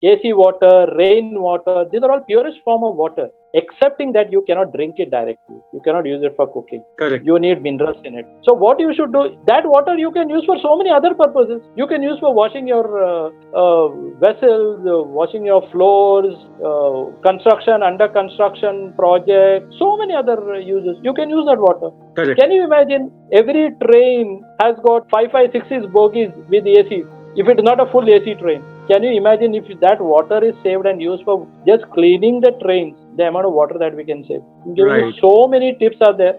AC water, rain water, these are all purest form of water, excepting that you cannot drink it directly. You cannot use it for cooking. Correct. You need minerals in it. So what you should do, that water you can use for so many other purposes. You can use for washing your vessels, washing your floors, construction, under construction projects, so many other uses. You can use that water. Correct. Can you imagine every train has got 5, 5, 6 bogies with AC? If it is not a full AC train, can you imagine if that water is saved and used for just cleaning the trains, the amount of water that we can save? I'm giving you Right. so many tips are there.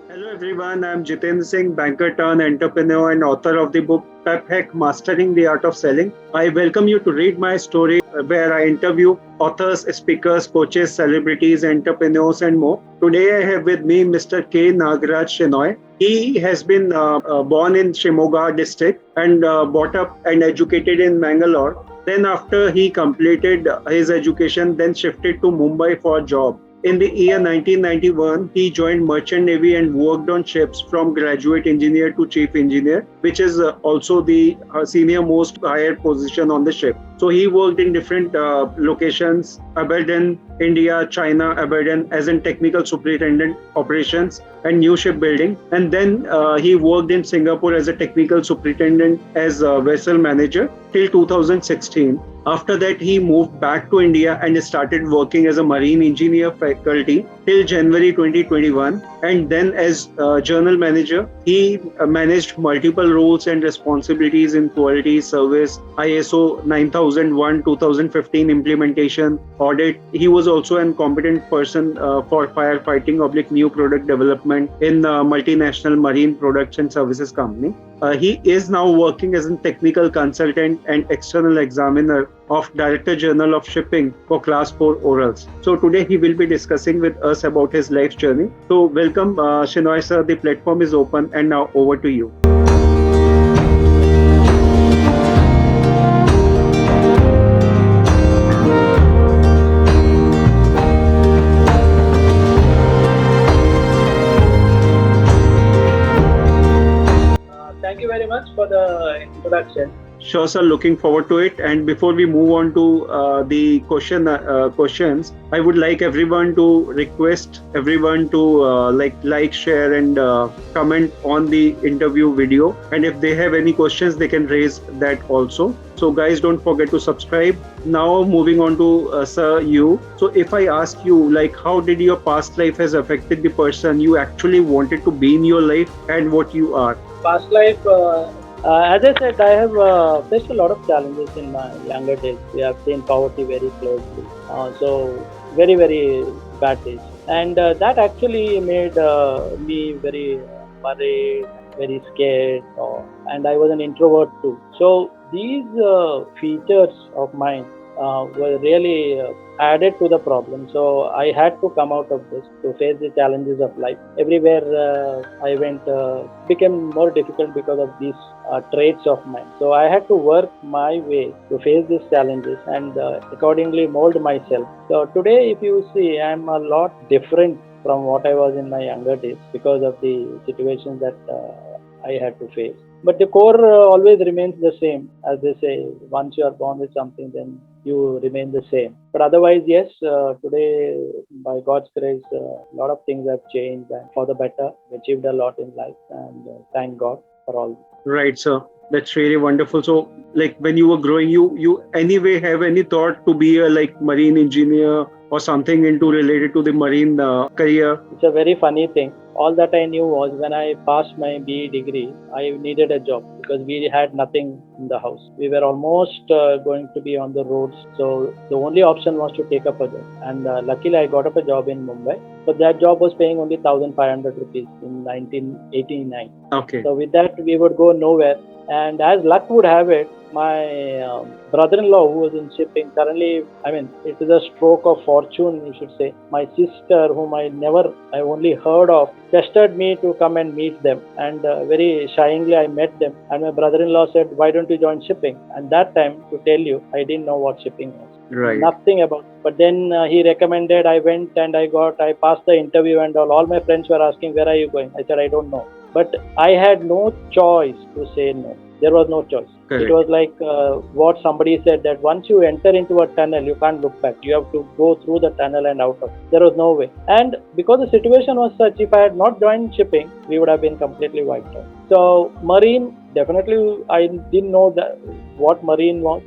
Hello everyone, I'm Jitendra Singh, banker turned entrepreneur and author of the book Pep Hack Mastering the Art of Selling. I welcome you to read my story where I interview authors, speakers, coaches, celebrities, entrepreneurs and more. Today I have with me Mr. K. Nagaraj Shenoy. He has been born in Shimoga district and brought up and educated in Mangalore. Then after he completed his education, then shifted to Mumbai for a job. In the year 1991, he joined Merchant Navy and worked on ships from graduate engineer to chief engineer, which is also the senior most higher position on the ship. So he worked in different locations, Aberdeen, India, China, Aberdeen, as in technical superintendent operations and new shipbuilding. And then he worked in Singapore as a technical superintendent as a vessel manager till 2016. After that, he moved back to India and started working as a marine engineer faculty till January 2021. And then as journal manager, he managed multiple roles and responsibilities in quality, service, ISO 9001, 2015 implementation, audit. He was also a competent person for firefighting new product development in multinational marine products and services company. He is now working as a technical consultant and external examiner of Director General of Shipping for Class 4 Orals. So today he will be discussing with us about his life journey. So welcome Shenoy sir, the platform is open and now over to you. Thank you very much for the introduction. Sure, sir. Looking forward to it. And before we move on to the questions, I would like everyone to request everyone to share, and comment on the interview video. And if they have any questions, they can raise that also. So, guys, don't forget to subscribe. Now, moving on to sir, you. So, if I ask you, like, how did your past life has affected the person you actually wanted to be in your life, and what you are? Past life. As I said, I have faced a lot of challenges in my younger days. We have seen poverty very closely. So, very, very bad days. And that actually made me very worried, very scared. And I was an introvert too. So, these features of mine were really added to the problem. So I had to come out of this to face the challenges of life. Everywhere I went became more difficult because of these traits of mine. So I had to work my way to face these challenges and accordingly mold myself. So today, if you see, I'm a lot different from what I was in my younger days because of the situations that I had to face. But the core always remains the same. As they say, once you are born with something, then you remain the same. But otherwise, yes, today, by God's grace, a lot of things have changed and for the better. We achieved a lot in life, and thank God for all. Right, sir. That's really wonderful. So, like when you were growing, you anyway have any thought to be a marine engineer or something into related to the marine career? It's a very funny thing. All that I knew was when I passed my BE degree, I needed a job because we had nothing in the house. We were almost going to be on the roads. So the only option was to take up a job. And luckily, I got up a job in Mumbai. But that job was paying only 1,500 rupees in 1989. Okay. So with that, we would go nowhere. And as luck would have it, my brother-in-law who was in shipping, currently, it is a stroke of fortune, you should say. My sister, whom I only heard of, tested me to come and meet them. And very shyly, I met them. And my brother-in-law said, why don't you join shipping? And that time, to tell you, I didn't know what shipping was. Right. Nothing about it. But then he recommended, I went and I passed the interview and all my friends were asking, where are you going? I said, I don't know. but I had no choice to say no. There was no choice. It Correct. was like what somebody said, that once you enter into a tunnel, you can't look back. You have to go through the tunnel and out of it. There was no way. And because the situation was such, if I had not joined shipping, we would have been completely wiped out. So marine, definitely, I didn't know that what marine was,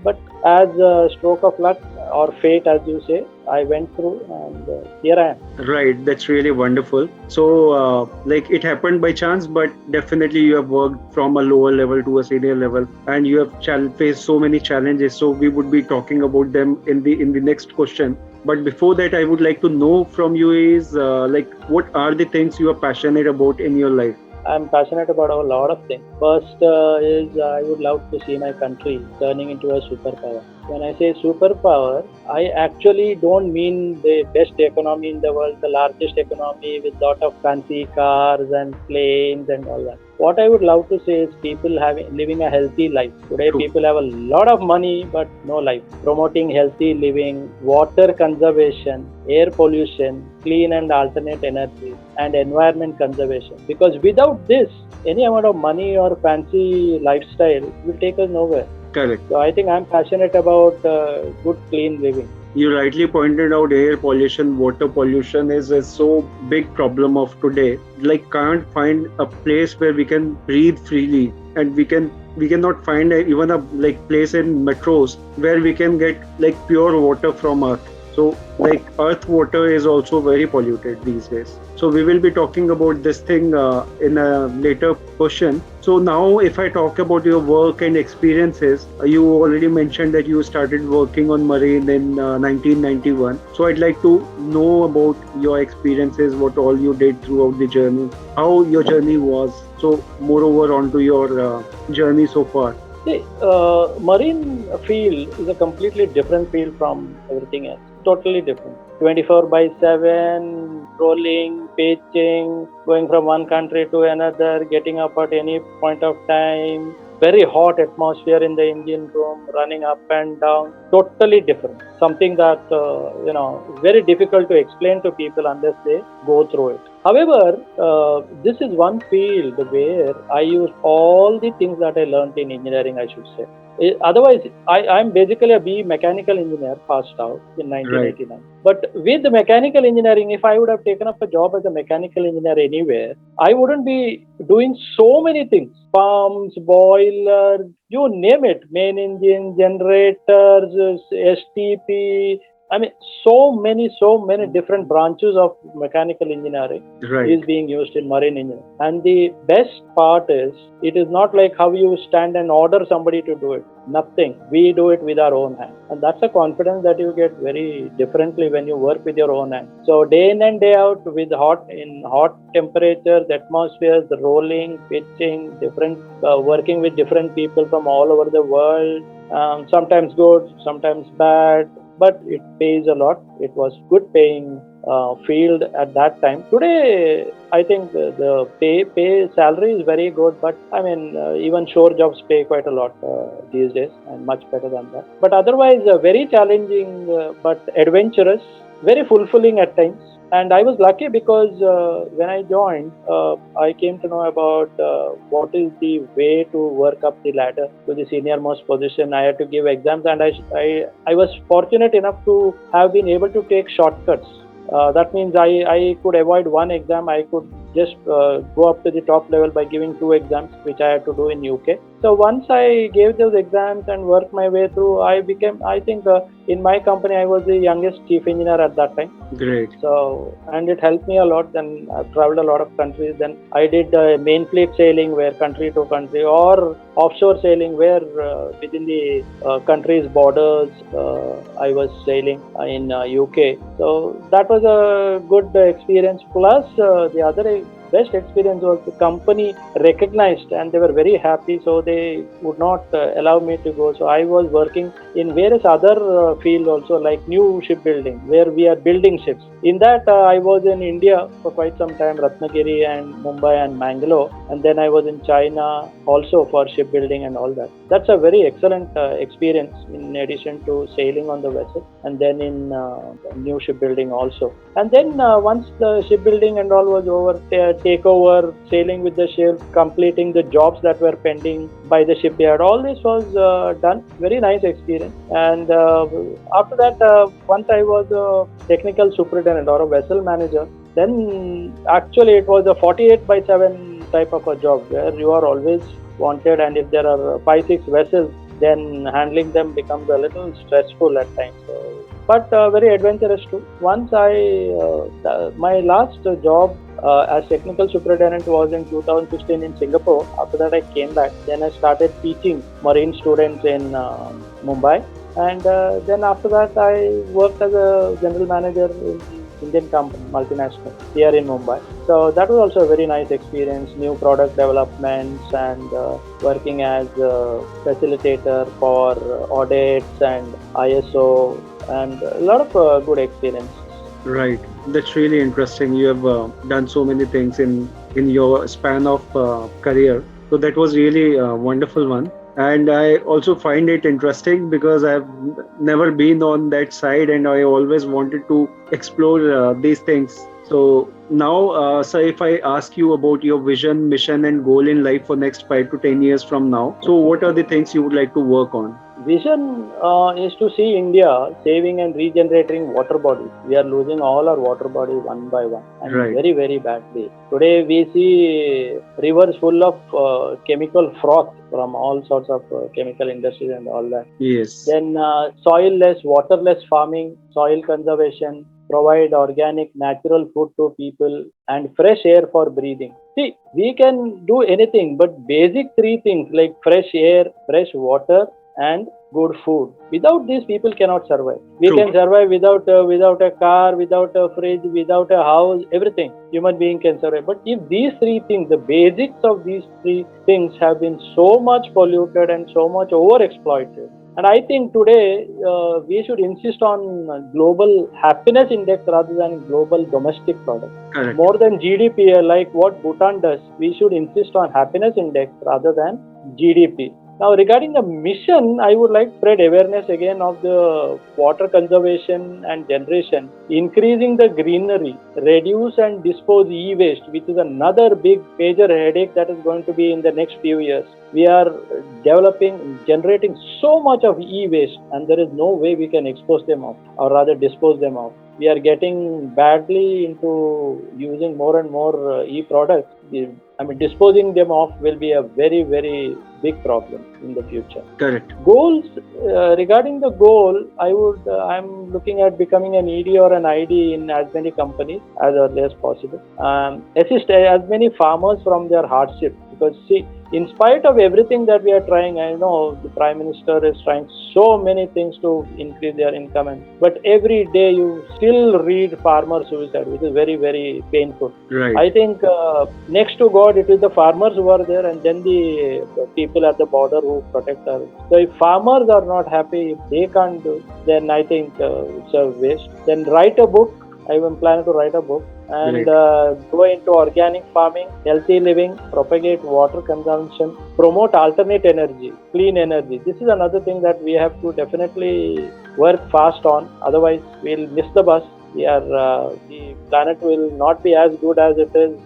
but as a stroke of luck or fate, as you say, I went through, and here I am. Right, that's really wonderful. So, like it happened by chance, but definitely you have worked from a lower level to a senior level, and you have faced so many challenges. So we would be talking about them in the next question. But before that, I would like to know from you is like what are the things you are passionate about in your life? I'm passionate about a lot of things. First is I would love to see my country turning into a superpower. When I say superpower, I actually don't mean the best economy in the world, the largest economy with lot of fancy cars and planes and all that. What I would love to say is people living a healthy life. Today True. people have a lot of money but no life. Promoting healthy living, water conservation, air pollution, clean and alternate energy, and environment conservation. Because without this, any amount of money or fancy lifestyle will take us nowhere. Correct. So I think I'm passionate about good, clean living. You rightly pointed out air pollution, water pollution is a so big problem of today. Like can't find a place where we can breathe freely, and we cannot find even a like place in metros where we can get like pure water from earth. So like earth water is also very polluted these days. So we will be talking about this thing in a later question. So now if I talk about your work and experiences, you already mentioned that you started working on marine in 1991. So I'd like to know about your experiences, what all you did throughout the journey, how your journey was. So moreover onto your journey so far. See, marine field is a completely different field from everything else. Totally different. 24 by 7, rolling, pitching, going from one country to another, getting up at any point of time. Very hot atmosphere in the engine room, running up and down. Totally different. Something that, very difficult to explain to people unless they go through it. However, this is one field where I use all the things that I learned in engineering, I should say. Otherwise, I'm basically a B mechanical engineer, passed out in Right. 1989. But with the mechanical engineering, if I would have taken up a job as a mechanical engineer anywhere, I wouldn't be doing so many things. Pumps, boilers, you name it, main engine, generators, STP. I mean, so many different branches of mechanical engineering Right. is being used in marine engineering. And the best part is, it is not like how you stand and order somebody to do it. Nothing. We do it with our own hand. And that's a confidence that you get very differently when you work with your own hand. So day in and day out with hot temperatures, atmospheres, the rolling, pitching, different working with different people from all over the world. Sometimes good, sometimes bad, but it pays a lot. It was good paying field at that time. Today, I think the pay salary is very good, but I mean even shore jobs pay quite a lot these days, and much better than that. But otherwise, very challenging, but adventurous, very fulfilling at times. And I was lucky because when I joined, I came to know about what is the way to work up the ladder to the senior most position. I had to give exams, and I was fortunate enough to have been able to take shortcuts. That means I could avoid one exam. I could just go up to the top level by giving two exams, which I had to do in UK. So once I gave those exams and worked my way through, I became, I think, in my company, I was the youngest chief engineer at that time. Great. So, and it helped me a lot. Then I've traveled a lot of countries. Then I did main fleet sailing, where country to country, or offshore sailing, where within the country's borders, I was sailing in UK. So that was a good experience. Plus, the other best experience was the company recognized, and they were very happy, so they would not allow me to go. So I was working in various other field also, like new shipbuilding, where we are building ships. In that, I was in India for quite some time, Ratnagiri and Mumbai and Mangalore, and then I was in China also for shipbuilding and all that. That's a very excellent experience, in addition to sailing on the vessel, and then in new shipbuilding also. And then once the shipbuilding and all was over, take over, sailing with the ship, completing the jobs that were pending by the shipyard. All this was done. Very nice experience. And after that, once I was a technical superintendent or a vessel manager, then actually it was a 48 by 7 type of a job where you are always wanted, and if there are 5-6 vessels, then handling them becomes a little stressful at times. So, but very adventurous too. Once my last job as technical superintendent was in 2016 in Singapore. After that, I came back. Then I started teaching marine students in Mumbai, and then after that, I worked as a general manager in Indian company, multinational, here in Mumbai. So that was also a very nice experience, new product developments, and working as a facilitator for audits and ISO, and a lot of good experience. Right. That's really interesting. You have done so many things in your span of career. So that was really a wonderful one. And I also find it interesting because I've never been on that side, and I always wanted to explore these things. So now, sir, if I ask you about your vision, mission, and goal in life for next 5 to 10 years from now, so what are the things you would like to work on? Vision is to see India saving and regenerating water bodies. We are losing all our water bodies one by one, and Right. very, very badly. Today we see rivers full of chemical froth from all sorts of chemical industries and all that. Yes. Then soil-less, waterless farming, soil conservation, provide organic, natural food to people, and fresh air for breathing. See, we can do anything, but basic three things like fresh air, fresh water, and good food. Without these, people cannot survive. We True. can survive without a car, without a fridge, without a house, everything. Human being can survive. But if these three things, the basics of these three things have been so much polluted and so much overexploited, and I think today we should insist on global happiness index rather than global domestic product. Correct. More than GDP, like what Bhutan does, we should insist on happiness index rather than GDP. Now, regarding the mission, I would like to spread awareness again of the water conservation and generation, increasing the greenery, reduce and dispose e-waste, which is another big major headache that is going to be in the next few years. We are generating so much of e-waste, and there is no way we can expose them off, or rather dispose them off. We are getting badly into using more and more e-products. Disposing them off will be a very, very big problem in the future. Correct. Goals, regarding the goal, I'm looking at becoming an ED or an ID in as many companies as early as possible. Assist as many farmers from their hardship, because see, in spite of everything that we are trying, I know the Prime Minister is trying so many things to increase their income, but every day you still read farmer suicide, which is very, very painful. Right. I think next to God, it is the farmers who are there, and then the people at the border who protect us. So if farmers are not happy, if they can't do, then I think it's a waste. Then write a book. I am planning to write a book and go into organic farming, healthy living, propagate water consumption, promote alternate energy, clean energy. This is another thing that we have to definitely work fast on. Otherwise, we'll miss the bus. The planet will not be as good as it is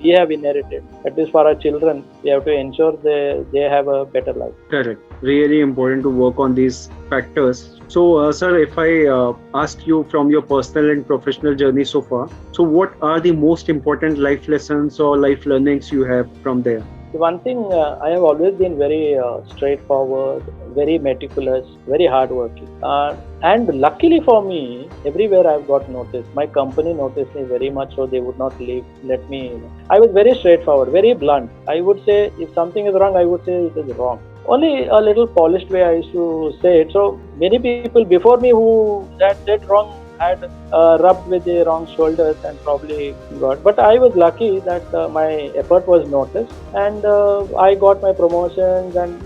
we have inherited. At least for our children, we have to ensure they have a better life. Correct. Really important to work on these factors. So, sir, if I ask you from your personal and professional journey so far, so what are the most important life lessons or life learnings you have from there? One thing, I have always been very straightforward, very meticulous, very hardworking. And luckily for me, everywhere I've got noticed. My company noticed me very much, so they would not let me. I was very straightforward, very blunt. I would say if something is wrong, I would say it is wrong. Only a little polished way I used to say it. So many people before me who did wrong had rubbed with the wrong shoulders and probably got. But I was lucky that my effort was noticed, and I got my promotions and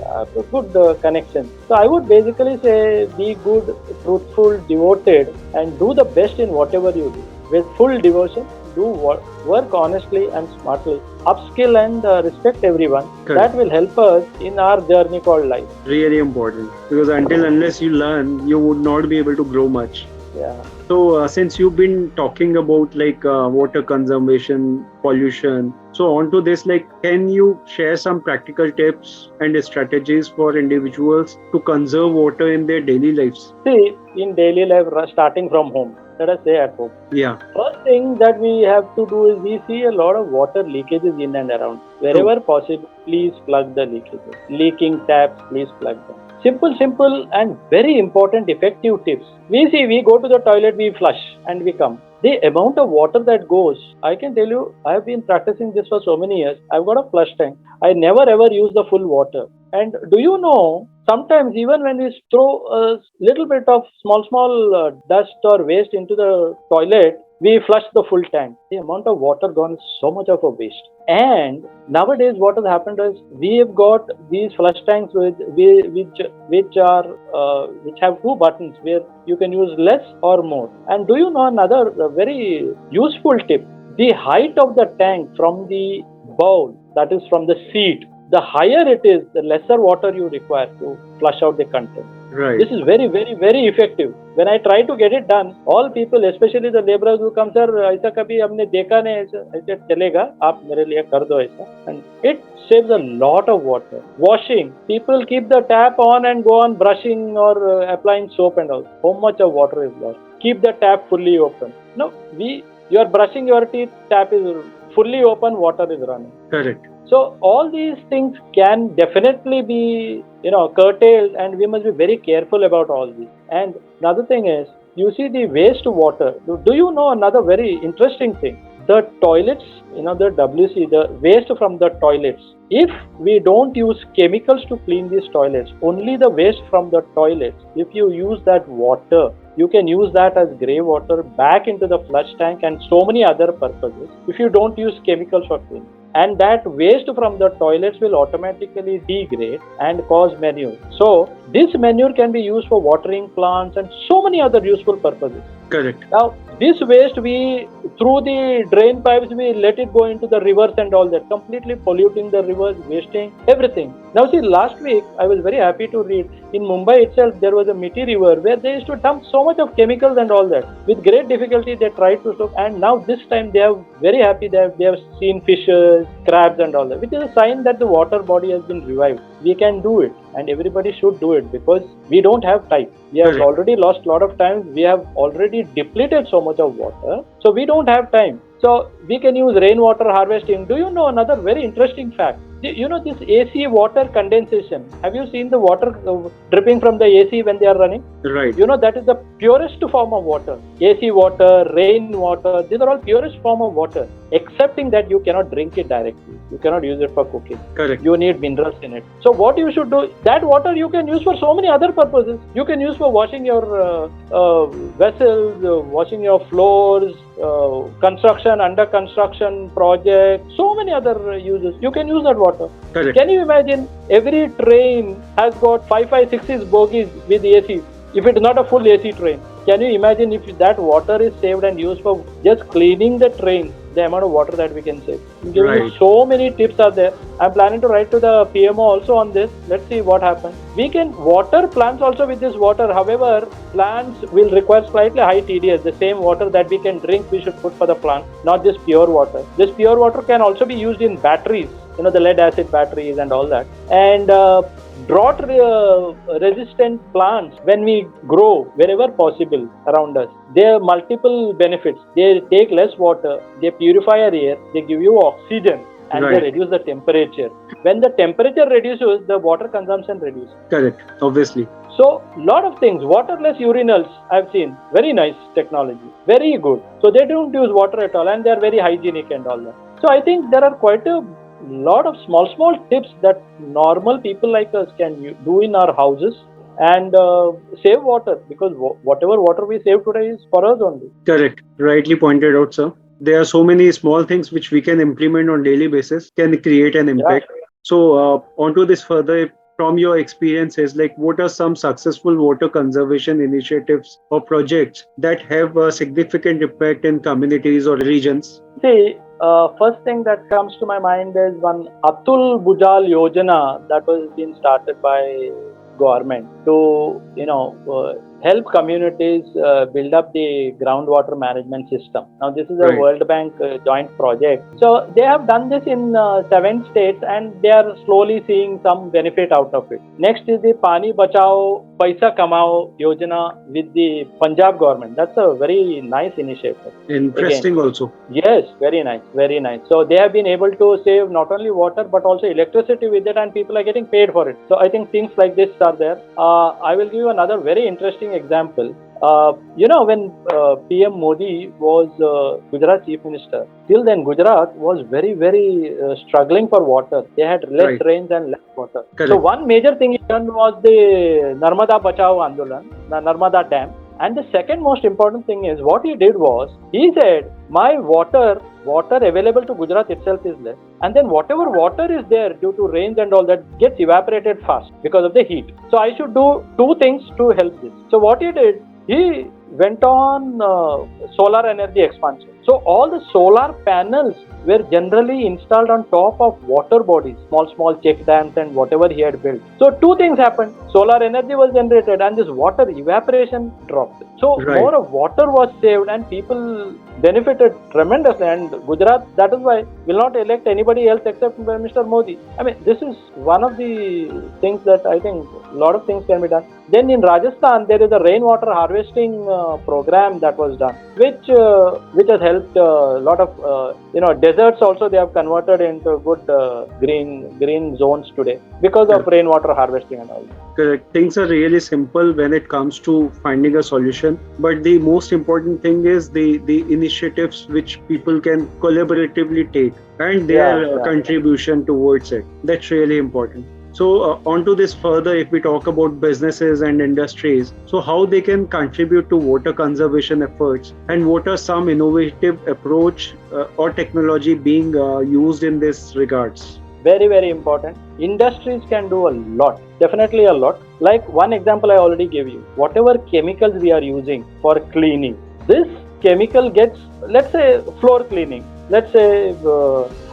good connections. So I would basically say be good, truthful, devoted, and do the best in whatever you do with full devotion. Do work honestly and smartly, upskill and respect everyone. Correct. That will help us in our journey called life. Really important, because until unless you learn, you would not be able to grow much. Yeah. So, since you've been talking about like water conservation, pollution, so onto this, like, can you share some practical tips and strategies for individuals to conserve water in their daily lives? See, in daily life, starting from home, let us say at home. Yeah, First thing that we have to do is we see a lot of water leakages in and around. true. Wherever possible, please plug the leakages. Leaking taps, please plug them. Simple, and very important effective tips. We go to the toilet, we flush, and we come. The amount of water that goes, I can tell you, I have been practicing this for so many years. I've got a flush tank. I never ever use the full water. And do you know, sometimes even when we throw a little bit of small dust or waste into the toilet, we flush the full tank. The amount of water gone is so much of a waste. And nowadays, what has happened is we have got these flush tanks which have two buttons where you can use less or more. And do you know another very useful tip? The height of the tank from the bowl, that is from the seat, the higher it is, the lesser water you require to flush out the content. Right. This is very effective. When I try to get it done, all people, especially the laborers who come, sir, ऐसा कभी हमने देखा नहीं ऐसा. I said, चलेगा, आप मेरे लिए कर दो ऐसा. And it saves a lot of water. Washing, people keep the tap on and go on brushing or applying soap and all. How much of water is lost? Keep the tap fully open. No, you are brushing your teeth, tap is fully open, water is running. Correct. So all these things can definitely be, curtailed, and we must be very careful about all these. And another thing is, you see the waste water. Do you know another very interesting thing? The toilets, the WC, the waste from the toilets. If we don't use chemicals to clean these toilets, only the waste from the toilets, if you use that water, you can use that as grey water back into the flush tank and so many other purposes if you don't use chemicals for cleaning. And that waste from the toilets will automatically degrade and cause manure. So this manure can be used for watering plants and so many other useful purposes. Correct. Now this waste, through the drain pipes, we let it go into the rivers and all that, completely polluting the rivers, wasting everything. Now see, last week I was very happy to read, in Mumbai itself there was a Miti river where they used to dump so much of chemicals and all that. With great difficulty they tried to stop, and now this time they are very happy that they have seen fishes, crabs and all that, which is a sign that the water body has been revived. We can do it, and everybody should do it, because we don't have time. We have already lost a lot of time. We have already depleted so much of water, so we don't have time. So we can use rainwater harvesting. Do you know another very interesting fact? You know this AC water condensation. Have you seen the water dripping from the AC when they are running? Right. That is the purest form of water. AC water, rain water, these are all purest form of water. Excepting that you cannot drink it directly. You cannot use it for cooking. Correct. You need minerals in it. So what you should do, that water you can use for so many other purposes. You can use for washing your vessels, washing your floors, construction, under construction projects, so many other uses. You can use that water. Correct. Can you imagine, every train has got 6 bogies with AC. If it is not a full AC train, can you imagine if that water is saved and used for just cleaning the train, the amount of water that we can save? I'm giving you so many tips are there. I'm planning to write to the PMO also on this. Let's see what happens. We can water plants also with this water. However, plants will require slightly high TDS. The same water that we can drink, we should put for the plant, not just pure water. This pure water can also be used in batteries, the lead acid batteries and all that. And drought resistant plants, when we grow wherever possible around us, there are multiple benefits. They take less water, they purify our air, they give you oxygen, and they reduce the temperature. When the temperature reduces, the water consumption reduces. Correct, obviously. So, lot of things. Waterless urinals I've seen. Very nice technology. Very good. So they don't use water at all, and they are very hygienic and all that. So I think there are quite a lot of small tips that normal people like us can do in our houses and save water, because whatever water we save today is for us only. Correct. Rightly pointed out, sir. There are so many small things which we can implement on daily basis, can create an impact. Yeah. So onto this further, from your experiences, like what are some successful water conservation initiatives or projects that have a significant impact in communities or regions? See, first thing that comes to my mind is one Atul Bhujal Yojana that was being started by government to help communities build up the groundwater management system. Now, this is a Right. World Bank joint project. So they have done this in 7 states, and they are slowly seeing some benefit out of it. Next is the Pani Bachao Paisa Kamao Yojana with the Punjab government. That's a very nice initiative. Again, Interesting also. yes, very nice, very nice. So they have been able to save not only water but also electricity with it, and people are getting paid for it. So I think things like this are there. I will give you another very interesting example. When PM Modi was Gujarat Chief Minister, till then Gujarat was very, very struggling for water. They had less Right. rains and less water. So Correct. one major thing he done was the Narmada Bachao Andolan, the Narmada Dam. And the second most important thing is what he did was he said, my water available to Gujarat itself is less, and then whatever water is there due to rains and all that gets evaporated fast because of the heat. So I should do two things to help this. So what he did, he went on solar energy expansion. So all the solar panels were generally installed on top of water bodies, small check dams and whatever he had built. So two things happened. Solar energy was generated and this water evaporation dropped. So Right. more of water was saved and people benefited tremendously. And Gujarat, that is why, will not elect anybody else except Mr. Modi. I mean, this is one of the things that I think a lot of things can be done. Then in Rajasthan, there is a rainwater harvesting program that was done, which has helped a lot of deserts also they have converted into good green zones today because of rainwater harvesting and all. Correct. Things are really simple when it comes to finding a solution. But the most important thing is the initiatives which people can collaboratively take and their contribution towards it. That's really important. So on to this further, if we talk about businesses and industries, so how they can contribute to water conservation efforts, and what are some innovative approach or technology being used in this regards? Very, very important. Industries can do a lot, definitely a lot. Like one example I already gave you, whatever chemicals we are using for cleaning, this chemical gets, let's say, floor cleaning, let's say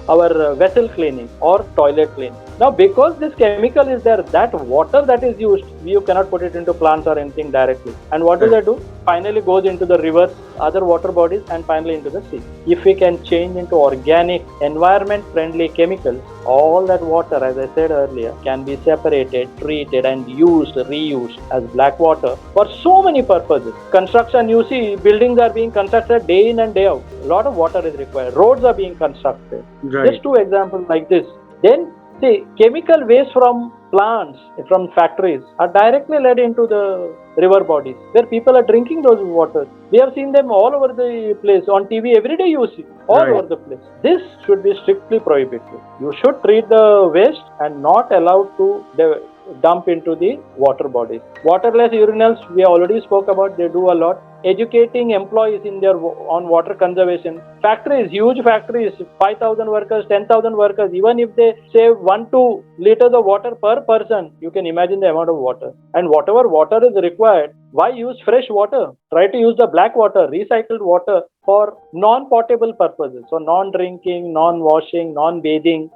our vessel cleaning or toilet cleaning. Now, because this chemical is there, that water that is used, you cannot put it into plants or anything directly. And what do they do? Finally goes into the rivers, other water bodies, and finally into the sea. If we can change into organic, environment-friendly chemicals, all that water, as I said earlier, can be separated, treated, and used, reused as black water for so many purposes. Construction, you see, buildings are being constructed day in and day out. A lot of water is required. Roads are being constructed. Right. Just two examples like this. Then, see, chemical waste from plants, from factories, are directly led into the river bodies where people are drinking those waters. We have seen them all over the place. On TV, every day you see, all over the place. This should be strictly prohibited. You should treat the waste and not allowed to dump into the water bodies. Waterless urinals, we already spoke about, they do a lot. Educating employees in their on water conservation. Factories, huge factories, 5,000 workers, 10,000 workers, even if they save 1-2 liters of water per person, you can imagine the amount of water. And whatever water is required, why use fresh water? Try to use the black water, recycled water for non-potable purposes. So non-drinking, non-washing, non-bathing.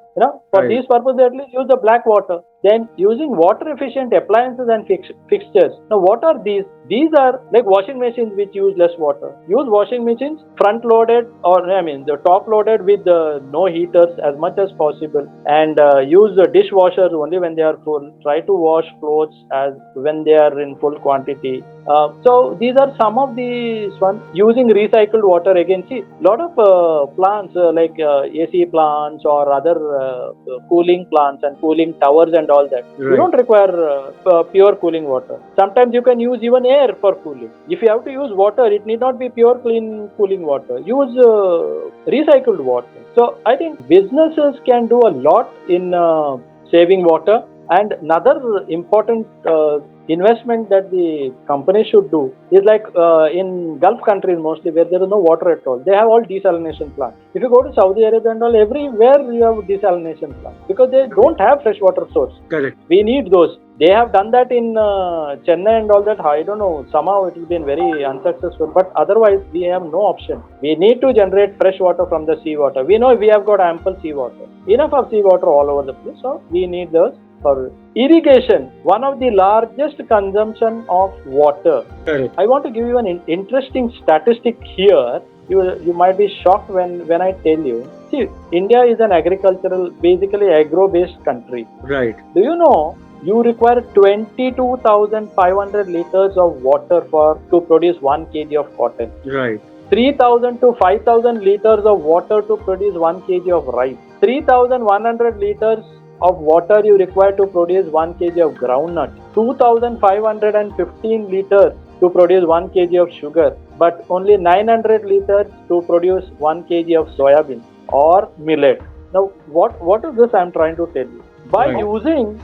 For these purposes, at least use the black water. Then using water-efficient appliances and fixtures. Now, what are these? These are like washing machines which use less water. Use washing machines front-loaded the top-loaded with no heaters as much as possible, and use the dishwashers only when they are full. Try to wash clothes as when they are in full quantity. So these are some of these ones. Using recycled water again. See, a lot of plants like AC plants or other cooling plants and cooling towers and all that. You don't require pure cooling water. Sometimes you can use even air for cooling. If you have to use water, it need not be pure clean cooling water. Use recycled water. So I think businesses can do a lot in saving water. And another important investment that the company should do is like in Gulf countries mostly where there is no water at all. They have all desalination plants. If you go to Saudi Arabia and all, everywhere you have desalination plants because they don't have fresh water source. Correct. We need those. They have done that in Chennai and all that. I don't know. Somehow it has been very unsuccessful. But otherwise, we have no option. We need to generate fresh water from the seawater. We know we have got ample seawater. Enough of seawater all over the place. So we need those. for irrigation, one of the largest consumption of water. Correct. I want to give you an interesting statistic here. You might be shocked when I tell you. See, India is an basically agro-based country. Right. Do you know you require 22,500 liters of water to produce 1 kg of cotton? Right. 3,000 to 5,000 liters of water to produce 1 kg of rice. 3,100 liters of water you require to produce 1 kg of groundnut. 2,515 liters to produce 1 kg of sugar, but only 900 liters to produce 1 kg of soybean or millet. Now, what is this I'm trying to tell you? By using,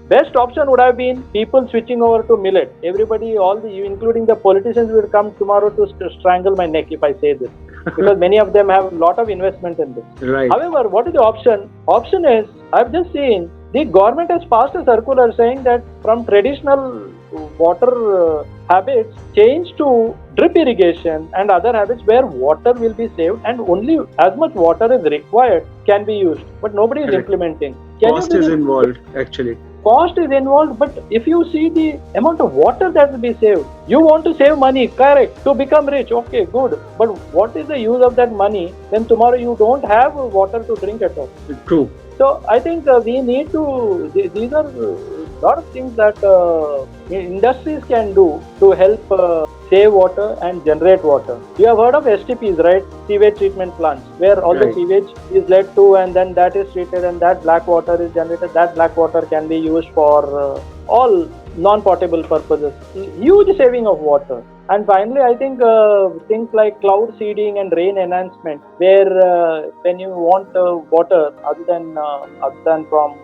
best option would have been people switching over to millet. Everybody, including the politicians, will come tomorrow to strangle my neck if I say this, because many of them have a lot of investment in this. Right. However, what is the option? Option is, I've just seen the government has passed a circular saying that from traditional water habits change to drip irrigation and other habits where water will be saved and only as much water is required can be used, but nobody is implementing. Cost is involved, actually. Cost is involved, but if you see the amount of water that will be saved, you want to save money, correct, to become rich, okay, good, but what is the use of that money when tomorrow you don't have water to drink at all? True. So I think we need to, these are a lot of things that industries can do to help save water and generate water. You have heard of STPs, right? Sewage treatment plants, where all the sewage is led to and then that is treated and that black water is generated. That black water can be used for all non-potable purposes. Huge saving of water. And finally, I think things like cloud seeding and rain enhancement, where when you want water other than from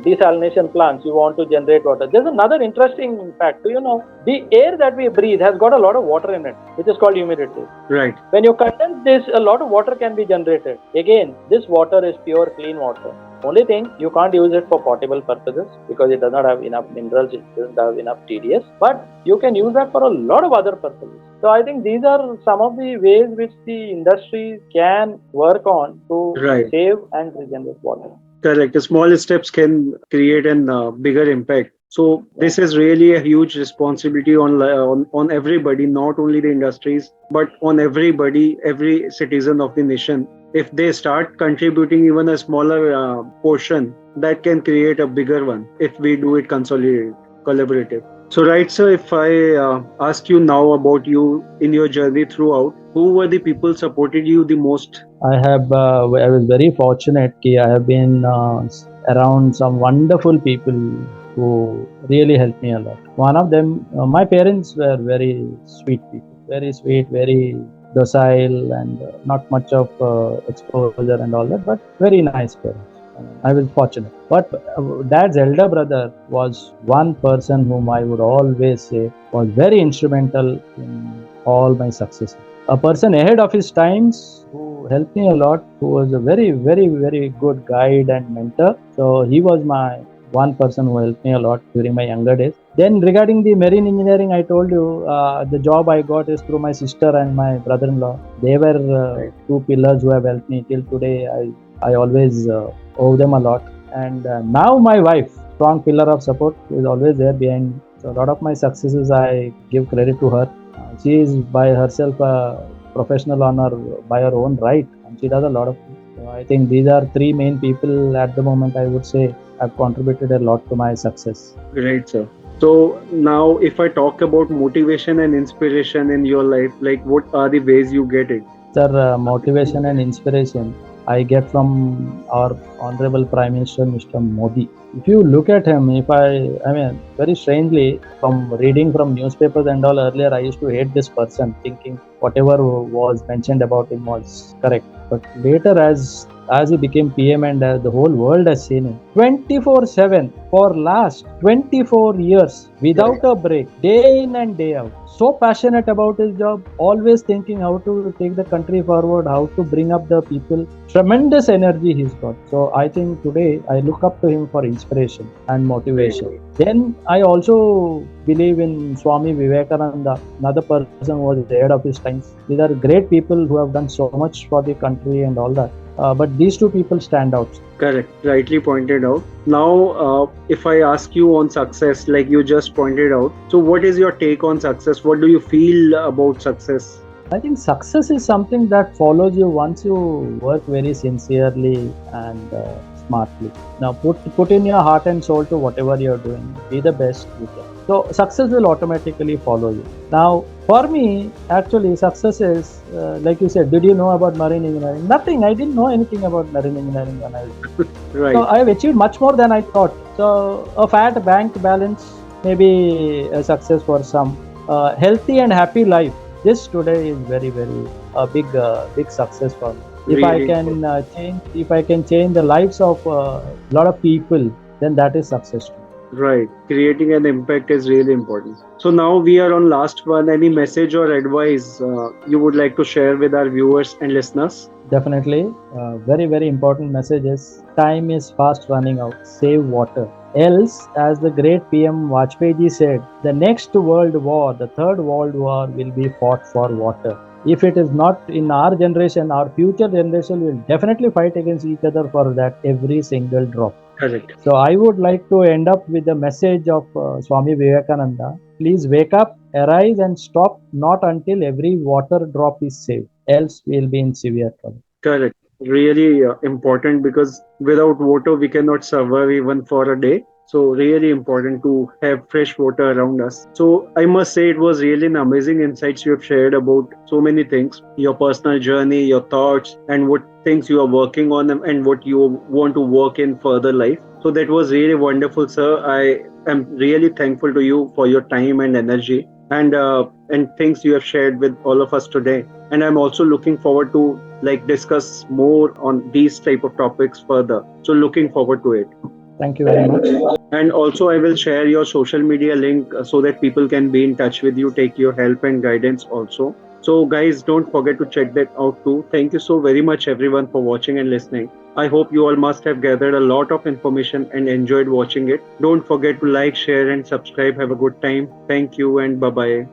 desalination plants, you want to generate water. There's another interesting fact. Do you know the air that we breathe has got a lot of water in it, which is called humidity. Right. When you condense this, a lot of water can be generated. Again, this water is pure, clean water. Only thing, you can't use it for potable purposes because it does not have enough minerals, it doesn't have enough TDS, but you can use that for a lot of other purposes. So I think these are some of the ways which the industry can work on to save and regenerate water. Correct. The small steps can create a bigger impact. So this is really a huge responsibility on everybody, not only the industries, but on everybody, every citizen of the nation. If they start contributing even a smaller portion, that can create a bigger one if we do it collaborative. So right, sir, if I ask you now about you in your journey throughout, who were the people supported you the most? I was very fortunate. I have been around some wonderful people who really helped me a lot. One of them, my parents were very sweet people, very sweet, very docile and not much of exposure and all that, but very nice parents. I was fortunate. But dad's elder brother was one person whom I would always say was very instrumental in all my successes. A person ahead of his times who helped me a lot, who was a very, very, very good guide and mentor. So he was my one person who helped me a lot during my younger days. Then regarding the marine engineering, I told you the job I got is through my sister and my brother-in-law. They were two pillars who have helped me till today. I always owe them a lot. And now my wife, strong pillar of support, is always there behind me. So a lot of my successes I give credit to her. She is by herself a professional by her own right, and she does a lot of things. So I think these are three main people at the moment I would say have contributed a lot to my success. Great, sir. So now if I talk about motivation and inspiration in your life, like what are the ways you get it? Sir, motivation and inspiration I get from our Honorable Prime Minister, Mr. Modi. If you look at him, very strangely, from reading from newspapers and all earlier, I used to hate this person, thinking whatever was mentioned about him was correct. But later, as he became PM and the whole world has seen him, 24/7 for last 24 years, without a break, day in and day out. So passionate about his job, always thinking how to take the country forward, how to bring up the people. Tremendous energy he's got. So I think today I look up to him for inspiration and motivation. Then I also believe in Swami Vivekananda, another person who was ahead of his times. These are great people who have done so much for the country and all that. but these two people stand out. Correct, rightly pointed out. Now, if I ask you on success, like you just pointed out, so what is your take on success? What do you feel about success? I think success is something that follows you once you work very sincerely and smartly. Now, put in your heart and soul to whatever you're doing. Be the best you can. So, success will automatically follow you. Now, for me, actually, success is like you said. Did you know about marine engineering? Nothing. I didn't know anything about marine engineering when I was. Right. So, I have achieved much more than I thought. So, a fat bank balance may be a success for some. Healthy and happy life, this today is very very a big success for me. If I Really can change the lives of a lot of people, then that is success to me. right. Creating an impact is really important. So now we are on last one. Any message or advice you would like to share with our viewers and listeners? Definitely, very very important message is time is fast running out. Save water. Else, as the great PM Vajpayee said, the next world war, the third world war, will be fought for water. If it is not in our generation, our future generation will definitely fight against each other for that every single drop. Correct. So I would like to end up with the message of Swami Vivekananda. Please wake up, arise, and stop not until every water drop is saved. Else we'll be in severe trouble. Correct. Really important because without water we cannot survive even for a day. So really important to have fresh water around us. So I must say it was really an amazing insights you have shared about so many things, your personal journey, your thoughts, and what things you are working on and what you want to work in further life. So that was really wonderful, sir. I am really thankful to you for your time and energy and things you have shared with all of us today. And I'm also looking forward to like discuss more on these type of topics further. So looking forward to it. Thank you very much. And also I will share your social media link so that people can be in touch with you, take your help and guidance also. So guys, don't forget to check that out too. Thank you so very much everyone for watching and listening. I hope you all must have gathered a lot of information and enjoyed watching it. Don't forget to like, share and subscribe. Have a good time. Thank you and bye bye.